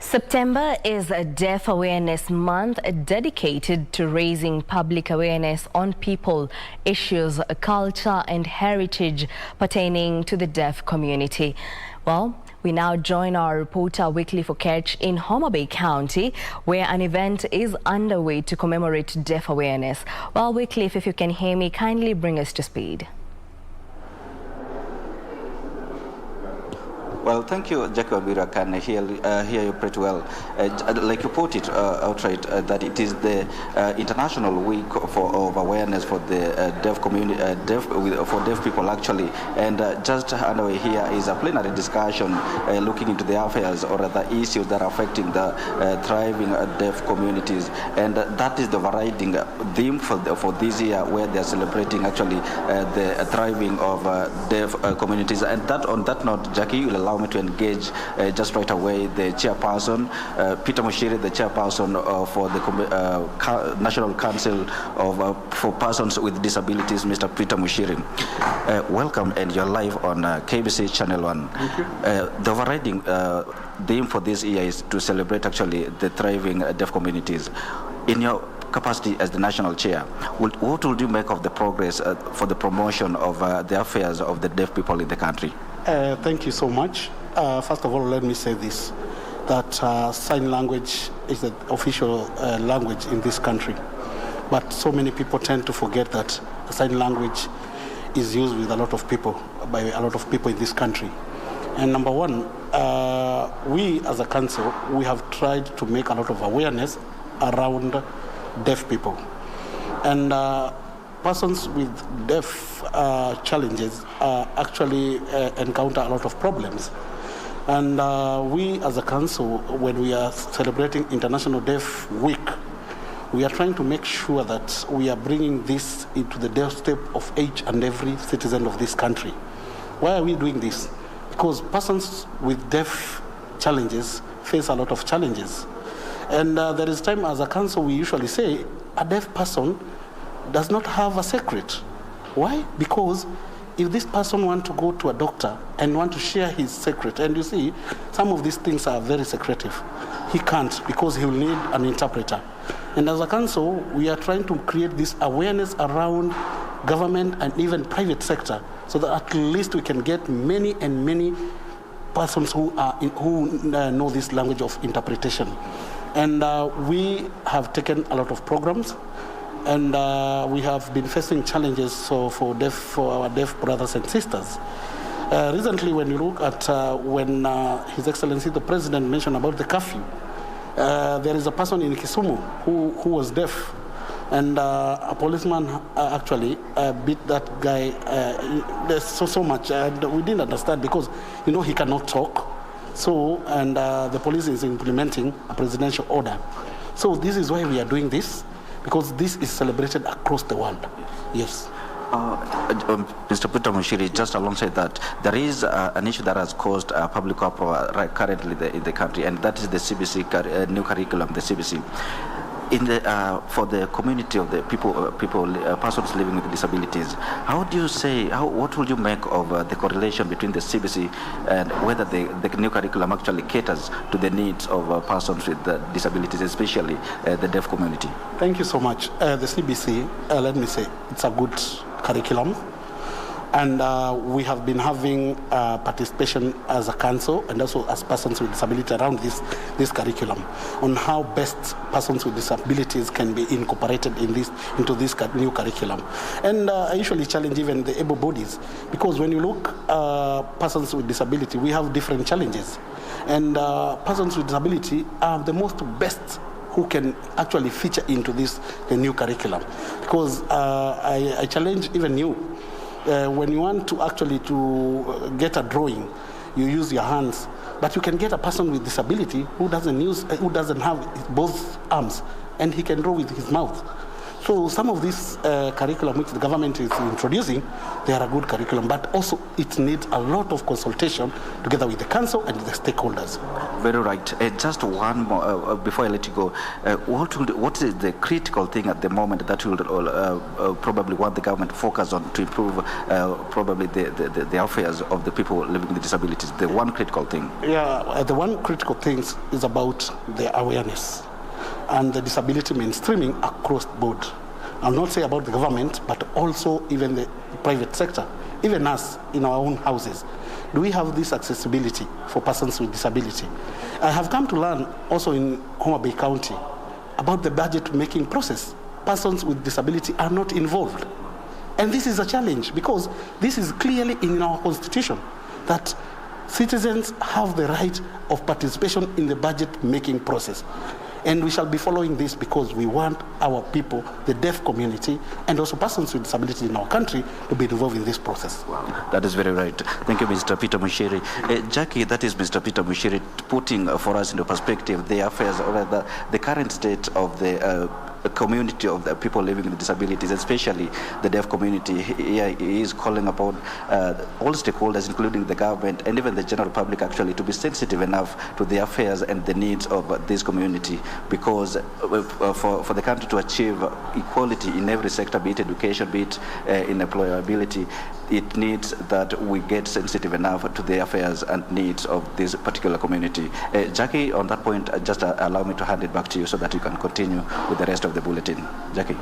September is a Deaf Awareness Month dedicated to raising public awareness on people, issues, culture and heritage pertaining to the deaf community. Well, we now join our reporter Wycliffe Okech in Homa Bay County, where an event is underway to commemorate Deaf Awareness. Well, Wycliffe, if you can hear me, kindly bring us to speed. Well, thank you, Jacob. I can hear you pretty well. Like you put it outright, that it is the International Week of Awareness for the deaf community, for deaf people actually. And just underway here is a plenary discussion looking into the affairs or the issues that are affecting the thriving deaf communities. And that is the overriding theme for this year, where they are celebrating actually the thriving of deaf communities. And that, on that note, Jackie, you will allow me to engage just right away the chairperson, Peter Mushiri, the chairperson for the National Council for Persons with Disabilities, Mr. Peter Mushiri. Welcome, and you're live on KBC Channel 1. Thank you. The overriding theme for this year is to celebrate actually the thriving deaf communities. In your capacity as the national chair, what would you make of the progress for the promotion of the affairs of the deaf people in the country? Thank you so much. First of all, let me say this, that sign language is the official language in this country. But so many people tend to forget that sign language is used with a lot of people, by a lot of people in this country. And number one, we as a council, we have tried to make a lot of awareness around deaf people. And persons with deaf challenges actually encounter a lot of problems. And we as a council, when we are celebrating International Deaf Week, we are trying to make sure that we are bringing this into the doorstep of each and every citizen of this country. Why are we doing this? Because persons with deaf challenges face a lot of challenges. And there is time as a council we usually say a deaf person does not have a secret. Why? Because if this person wants to go to a doctor and want to share his secret, and you see, some of these things are very secretive, he can't, because he will need an interpreter. And as a council, we are trying to create this awareness around government and even private sector, so that at least we can get many and many persons who know this language of interpretation. And we have taken a lot of programs, and we have been facing challenges for our deaf brothers and sisters. Recently, when you look at when His Excellency the President mentioned about the curfew, there is a person in Kisumu who was deaf, and a policeman actually beat that guy so much, and we didn't understand, because he cannot talk. So, and the police is implementing a presidential order. So this is why we are doing this, because this is celebrated across the world. Yes. Mr. Peter Mushiri, just alongside that, there is an issue that has caused public uproar currently in the country, and that is the CBC new curriculum, the CBC. For the community of the persons living with disabilities, how do you say, what would you make of the correlation between the CBC and whether the new curriculum actually caters to the needs of persons with disabilities, especially the deaf community? Thank you so much. The CBC, let me say, it's a good curriculum. And we have been having participation as a council and also as persons with disability around this curriculum, on how best persons with disabilities can be incorporated into this new curriculum. And I usually challenge even the able bodies, because when you look persons with disability, we have different challenges. And persons with disability are the most best who can actually feature into the new curriculum. Because I challenge even you. When you want to actually to get a drawing, you use your hands, but you can get a person with disability who doesn't have both arms, and he can draw with his mouth. So some of these curriculum which the government is introducing, they are a good curriculum, but also it needs a lot of consultation together with the council and the stakeholders. Very right. Just one more before I let you go. What is the critical thing at the moment that you will probably want the government to focus on to improve probably the affairs of the people living with disabilities? The one critical thing. Yeah, the one critical thing is about the awareness and the disability mainstreaming across the board. I'll not say about the government, but also even the private sector, even us in our own houses. Do we have this accessibility for persons with disability? I have come to learn also in Homa Bay County about the budget making process. Persons with disability are not involved. And this is a challenge because this is clearly in our constitution that citizens have the right of participation in the budget making process. And we shall be following this because we want our people, the deaf community, and also persons with disability in our country to be involved in this process. Wow. That is very right. Thank you, Mr. Peter Mushiri. Jackie, that is Mr. Peter Mushiri putting for us into perspective the affairs, or rather the current state of the community of the people living with disabilities, especially the deaf community. He is calling upon all stakeholders, including the government and even the general public, actually, to be sensitive enough to the affairs and the needs of this community, because for the country to achieve equality in every sector, be it education, be it in employability, it needs that we get sensitive enough to the affairs and needs of this particular community. Jackie, on that point, just allow me to hand it back to you so that you can continue with the rest of the bulletin. Jackie.